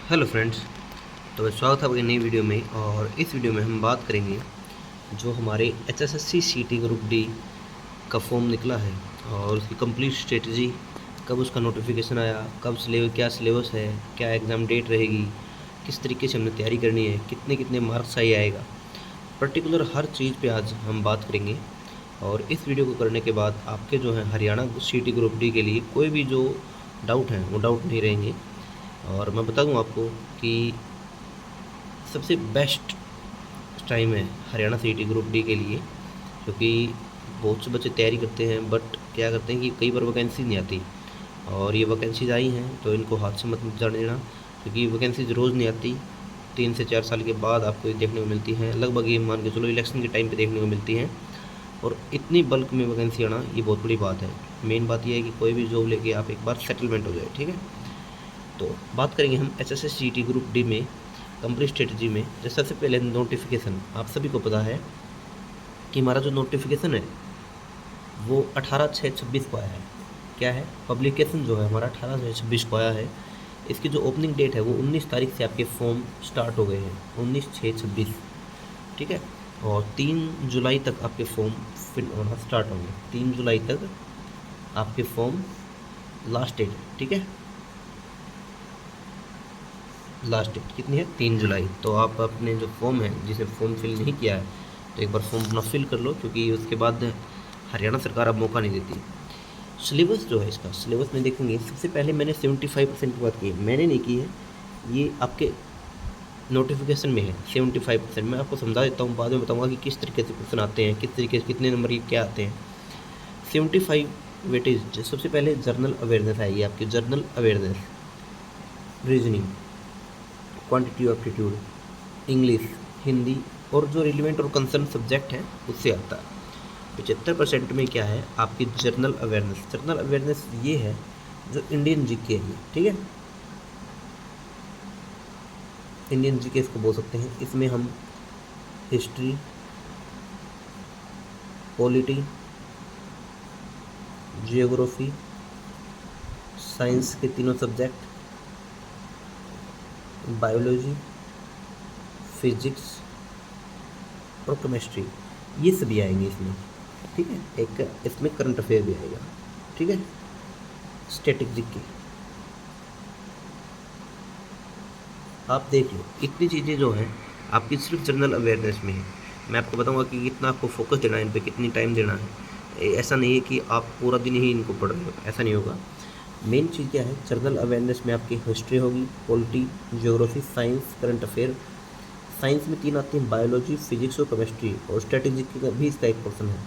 Hello friends. तो स्वागत है आपकी नई वीडियो में। और इस वीडियो में हम बात करेंगे जो हमारे एचएसएससी सीटी ग्रुप डी का फॉर्म निकला है और उसकी कंप्लीट स्ट्रेटजी, कब उसका नोटिफिकेशन आया, कब क्या सिलेबस है, क्या एग्ज़ाम डेट रहेगी, किस तरीके से हमने तैयारी करनी है, कितने कितने मार्क्स सही आएगा, पर्टिकुलर हर चीज़ पे आज हम बात करेंगे। और इस वीडियो को करने के बाद आपके जो है हरियाणा सीटी ग्रुप डी के लिए कोई भी जो डाउट हैं वो डाउट नहीं रहेंगे। और मैं बता दूं आपको कि सबसे बेस्ट टाइम है हरियाणा सीटी ग्रुप डी के लिए, क्योंकि बहुत से बच्चे तैयारी करते हैं बट क्या करते हैं कि कई बार वैकेंसी नहीं आती। और ये वैकेंसीज आई हैं तो इनको हाथ से मत जाने देना, क्योंकि वैकेंसीज रोज़ नहीं आती। 3 से 4 साल के बाद आपको ये देखने को मिलती हैं, लगभग ये मान के चलो इलेक्शन के टाइम पे देखने को मिलती हैं। और इतनी बल्क में वैकेंसी आना ये बहुत बड़ी बात है। मेन बात यह है कि कोई भी जॉब लेके आप एक बार सेटलमेंट हो जाए, ठीक है। तो बात करेंगे हम एचएसएस जीटी ग्रुप डी में कंप्लीट स्ट्रेटजी में। जैसे सबसे पहले नोटिफिकेशन, आप सभी को पता है कि हमारा जो नोटिफिकेशन है वो 18/6/26 को आया है। क्या है, पब्लिकेशन जो है हमारा 18/6/26 को आया है। इसकी जो ओपनिंग डेट है वो 19 तारीख से आपके फॉर्म स्टार्ट हो गए हैं, 19/6/26, ठीक है। और 3 जुलाई तक आपके फॉर्म फिल होना स्टार्ट होंगे। 3 जुलाई तक आपके फॉर्म लास्ट डेट, ठीक है। लास्ट डेट कितनी है, 3 जुलाई। तो आप अपने जो फॉर्म है, जिसे फॉर्म फिल नहीं किया है, तो एक बार फॉर्म अपना फिल कर लो, क्योंकि उसके बाद हरियाणा सरकार अब मौका नहीं देती। सिलेबस जो है, इसका सिलेबस में देखेंगे। सबसे पहले मैंने 75% की बात की, मैंने नहीं की है, ये आपके नोटिफिकेशन में है 75%। मैं आपको समझा देता हूँ, बाद में बताऊँगा कि किस तरीके से क्वेश्चन आते हैं, किस तरीके से कितने नंबर के क्या आते हैं। 75 वेटेज। सबसे पहले जर्नल अवेयरनेस आएगी आपकी, journal awareness, reasoning, quantity aptitude, English, Hindi, और जो रिलेवेंट और कंसर्न सब्जेक्ट है उससे आता है। 75% में क्या है आपकी जर्नल अवेयरनेस। जर्नल अवेयरनेस ये है जो इंडियन जीके है, ठीक है। इंडियन जीके इसको बोल सकते हैं। इसमें हम हिस्ट्री, पॉलिटी, जियोग्राफी, साइंस के तीनों सब्जेक्ट, बायोलॉजी, फिजिक्स और केमिस्ट्री, ये सभी आएंगे इसमें, ठीक है। एक इसमें करंट अफेयर भी आएगा, ठीक है। स्टैटिक जीके, आप देख लो, इतनी चीज़ें जो हैं आपकी सिर्फ जनरल अवेयरनेस में है। मैं आपको बताऊंगा कि कितना आपको फोकस देना है इन पे, कितनी टाइम देना है। ऐसा नहीं है कि आप पूरा दिन ही इनको पढ़ रहे हो, ऐसा नहीं होगा। मेन चीज़ क्या है, जनरल अवेयरनेस में आपकी हिस्ट्री होगी, polity, geography, science, current affair. Science में 3 आती हैं, बायोलॉजी, फिजिक्स और केमिस्ट्री, और स्ट्रेटेजिक का भी इसका एक पोर्सन है।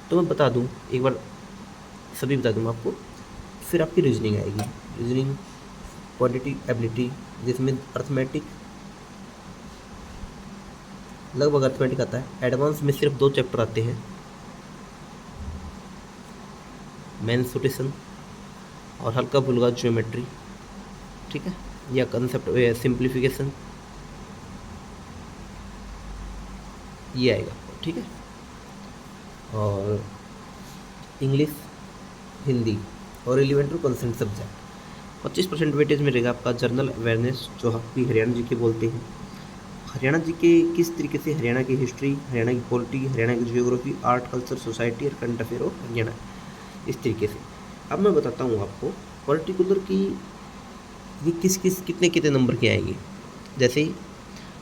तो मैं बता दूं एक बार, सभी बता दूंगा आपको। फिर आपकी रीजनिंग आएगी, रीजनिंग, क्वांटिटी एबिलिटी, जिसमें अर्थमेटिक, लगभग अर्थमेटिक आता है। एडवांस में सिर्फ 2 चैप्टर आते हैं, मेंसुरेशन और हल्का फुल्का ज्योमेट्री, ठीक है, या कंसेप्ट सिंप्लीफिकेशन, ये आएगा, ठीक है। और इंग्लिश, हिंदी और relevant to concern subject. 25% weightage में रहेगा आपका जर्नल अवेयरनेस, जो आपकी हरियाणा जी के बोलते हैं। हरियाणा जी के किस तरीके से, हरियाणा की हिस्ट्री, हरियाणा की पॉलिटी, हरियाणा की जियोग्राफी, आर्ट, कल्चर, सोसाइटी और करंट अफेयर ऑफ हरियाणा, इस तरीके से। अब मैं बताता हूँ आपको पर्टिकुलर की ये किस किस कितने कितने नंबर की आएगी। जैसे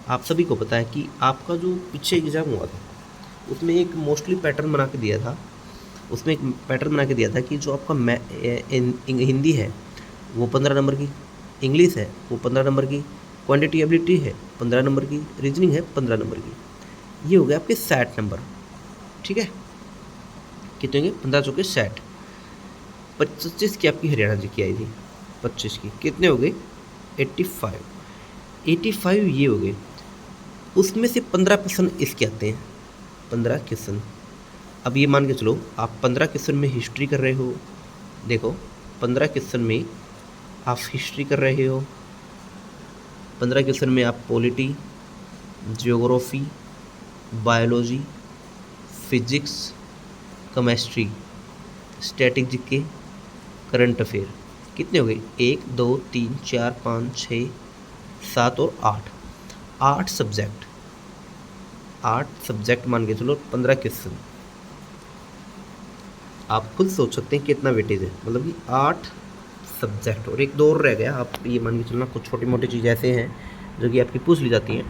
आप सभी को पता है कि आपका जो पीछे एग्ज़ाम हुआ था उसमें एक मोस्टली पैटर्न बना के दिया था। उसमें एक पैटर्न बना के दिया था कि जो आपका हिंदी है वो 15 नंबर की, इंग्लिश है वो 15 नंबर की, क्वांटिटी एबिलिटी है 15 नंबर की, रीजनिंग है 15 नंबर की। ये हो गए आपके 60 नंबर, ठीक है। कितने होंगे, 15 चौके 60। 25 की आपकी हरियाणा जी की आई थी, 25 की कितने हो गए, 85। 85 ये हो गए। उसमें से 15% इसके आते हैं, 15 क्वेश्चन। अब ये मान के चलो आप 15 क्वेश्चन में हिस्ट्री कर रहे हो, देखो 15 क्वेश्चन में आप हिस्ट्री कर रहे हो, 15 क्वेश्चन में आप polity, geography, biology, physics, chemistry, static GK, current affair, कितने हो गए, 1 2 3 4 5 6 7 और 8, 8 सब्जेक्ट, 8 सब्जेक्ट मान के चलो 15 क्वेश्चन। आप खुद सोच सकते हैं कितना वेटेज है, मतलब कि 8 सब्जेक्ट और एक दो और रह गया। आप ये मान के चलना कुछ छोटी मोटी चीज़ ऐसे हैं जो कि आपकी पूछ ली जाती हैं।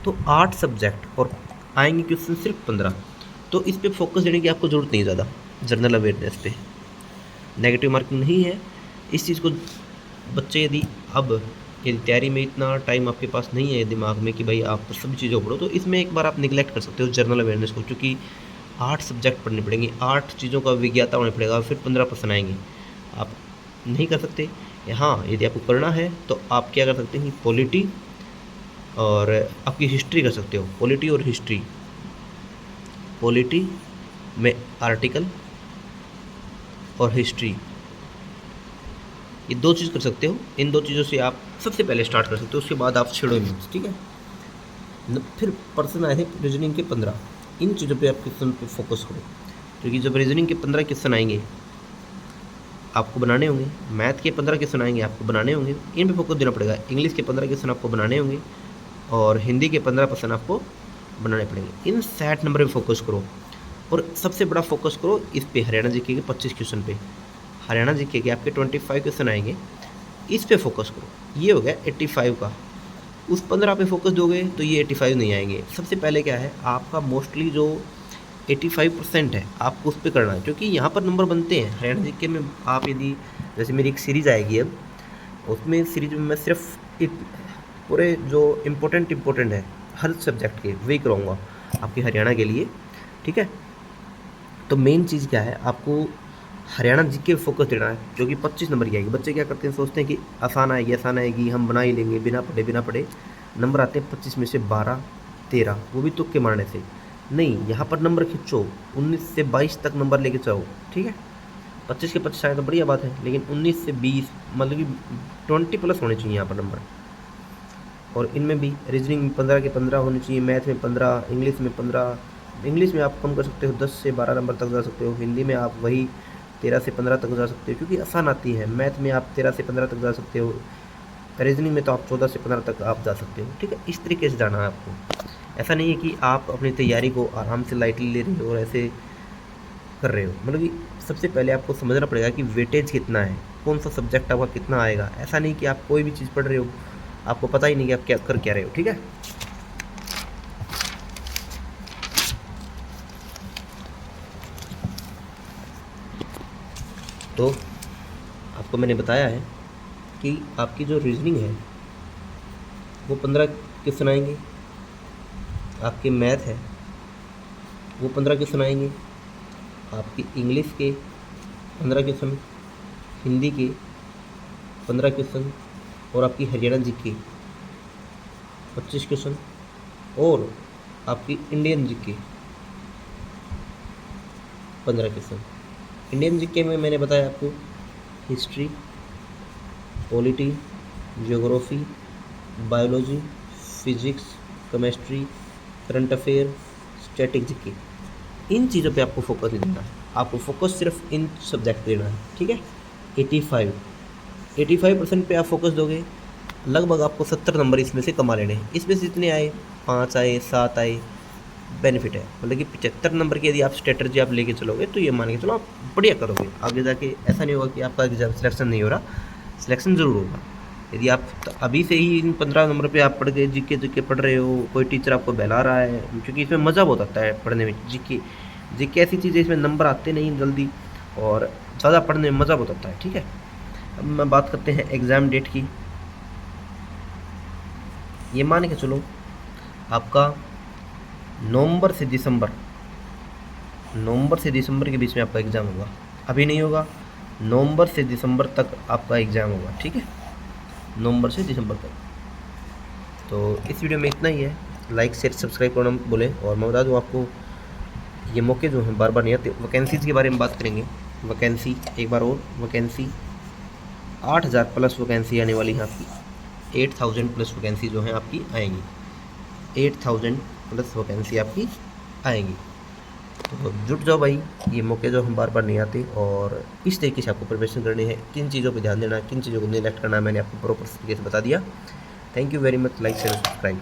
तो 8 सब्जेक्ट और आएंगे क्वेश्चन सिर्फ 15। तो इस पे फोकस देने की आपको ज़रूरत नहीं ज़्यादा, जनरल अवेयरनेस पे नेगेटिव मार्किंग नहीं है। इस चीज़ को बच्चे यदि तैयारी में इतना टाइम आपके पास नहीं है दिमाग में कि भाई आप सभी चीज़ों पढ़ो, तो इसमें एक बार आप निगलेक्ट कर सकते हो जनरल अवेयरनेस को, क्योंकि 8 सब्जेक्ट पढ़ने पड़ेंगे, 8 चीज़ों का विज्ञाता होना पड़ेगा, फिर 15% आएंगे। आप नहीं कर सकते। हाँ, यदि आपको करना है तो आप क्या कर सकते हैं, पॉलिटी और आपकी हिस्ट्री कर सकते हो। पॉलिटी और हिस्ट्री, पॉलिटी में आर्टिकल और हिस्ट्री, ये 2 चीज़ कर सकते हो। इन 2 चीज़ों से आप सबसे पहले स्टार्ट कर सकते हो, उसके बाद आप छेड़ो मीन्स, ठीक है। फिर पर्सन आए हैं रीजनिंग के 15, इन चीज़ों पे आप क्वेश्चन पे फोकस करो, क्योंकि जब रीजनिंग के 15 क्वेश्चन आएंगे आपको बनाने होंगे, मैथ के 15 क्वेश्चन आएंगे आपको बनाने होंगे, इन पे फोकस देना पड़ेगा। इंग्लिश के 15 क्वेश्चन आपको बनाने होंगे और हिंदी के 15% आपको बनाने पड़ेंगे। इन 60 नंबर पे फोकस करो और सबसे बड़ा फोकस करो इस पे, हरियाणा जीके के 25 क्वेश्चन पे। हरियाणा जीके के आपके 25 क्वेश्चन आएंगे, इस पे फोकस करो। ये हो गया 85 का। उस 15 पे फोकस दोगे तो ये 85 नहीं आएंगे। सबसे पहले क्या है, आपका मोस्टली जो 85% है आपको उस पर करना है, क्योंकि यहाँ पर नंबर बनते हैं हरियाणा जीके में। आप यदि जैसे मेरी एक सीरीज़ आएगी अब, उसमें सीरीज में मैं सिर्फ पूरे जो इम्पोर्टेंट है हर सब्जेक्ट के वही कराऊँगा आपके हरियाणा के लिए, ठीक है। तो मेन चीज़ क्या है, आपको हरियाणा जीके पे फोकस देना है, जो कि 25 नंबर की आएगी। बच्चे क्या करते हैं, सोचते हैं कि आसान आएगी हम बना ही लेंगे बिना पढ़े। नंबर आते हैं 25 में से 12 13, वो भी तुक्के मारने से। नहीं, यहाँ पर नंबर खींचो, 19 से 22 तक नंबर लेके जाओ, ठीक है। 25 के 25 आए तो बढ़िया बात है, लेकिन 19 से 20 मतलब कि 20+ होने चाहिए यहाँ पर नंबर। और इनमें भी रीजनिंग में 15 के 15 होने चाहिए, मैथ में 15, इंग्लिश में 15। इंग्लिश में आप कम कर सकते हो, 10 से 12 नंबर तक जा सकते हो। हिंदी में आप वही 13 से 15 तक जा सकते हो, क्योंकि आसान आती है। मैथ में आप 13 से 15 तक जा सकते हो। रीजनिंग में तो आप 14 से 15 तक आप जा सकते हो, ठीक है। इस तरीके से जाना है आपको। ऐसा नहीं है कि आप अपनी तैयारी को आराम से लाइटली ले रहे हो और ऐसे कर रहे हो। मतलब कि सबसे पहले आपको समझना पड़ेगा कि वेटेज कितना है, कौन सा सब्जेक्ट आपका कितना आएगा। ऐसा नहीं कि आप कोई भी चीज़ पढ़ रहे हो, आपको पता ही नहीं कि आप क्या कर रहे हो, ठीक है। तो आपको मैंने बताया है कि आपकी जो रीजनिंग है वो 15 क्वेश्चन आएंगे, आपके मैथ है वो 15 क्वेश्चन आएंगे, आपकी इंग्लिश के 15 क्वेश्चन, हिंदी के 15 क्वेश्चन, और आपकी हरियाणा जीके 25 क्वेश्चन, और आपकी Indian GK 15 question. Indian GK में मैंने बताया आपको history, polity, geography, biology, physics, chemistry, current affair, static GK, इन चीज़ों पे आपको फोकस नहीं देना है। आपको फोकस सिर्फ इन सब्जेक्ट पे देना है, ठीक है। 85% पे आप फोकस दोगे, लगभग आपको 70 नंबर इसमें से कमा लेने हैं। इसमें से जितने आए, 5 आए, 7 आए, बेनिफिट है। मतलब कि 75 नंबर की यदि आप स्ट्रेटजी आप लेके चलोगे तो ये मान के चलो आप बढ़िया करोगे। आगे जाके ऐसा नहीं होगा कि आपका एग्जाम सिलेक्शन नहीं हो रहा, सिलेक्शन ज़रूर होगा। यदि आप अभी से ही इन 15 नंबर पे आप पढ़ के जीके पढ़ रहे हो, कोई टीचर आपको बहला रहा है, क्योंकि इसमें मज़ा बहुत आता है पढ़ने में। जीके ऐसी चीज़ है, इसमें नंबर आते नहीं जल्दी और ज़्यादा पढ़ने में मज़ा बहुत आता है, ठीक है। अब मैं बात करते हैं एग्ज़ाम डेट की। ये मान के चलो आपका नवंबर से दिसंबर के बीच में आपका एग्ज़ाम होगा। अभी नहीं होगा, नवंबर से दिसंबर तक आपका एग्ज़ाम होगा, ठीक है। नवंबर से दिसंबर तक। तो इस वीडियो में इतना ही है। लाइक शेयर सब्सक्राइब करना बोले। और मैं बता दूँ आपको, ये मौके जो हैं बार बार नहीं आते। वैकेंसीज़ के बारे में बात करेंगे। वैकेंसी एक बार और, वैकेंसी 8000+ वैकेंसी आने वाली है आपकी। 8000+ वैकेंसी जो हैं आपकी आएंगी, 8000+ वैकेंसी आपकी आएंगी। तो जुट जाओ भाई, ये मौके जो हम बार बार नहीं आते। और इस तरीके से आपको प्रिपरेशन करनी है, किन चीज़ों पे ध्यान देना है, किन चीज़ों को निगलेक्ट करना है, मैंने आपको प्रॉपर तरीके से बता दिया। Thank you very much, like share subscribe.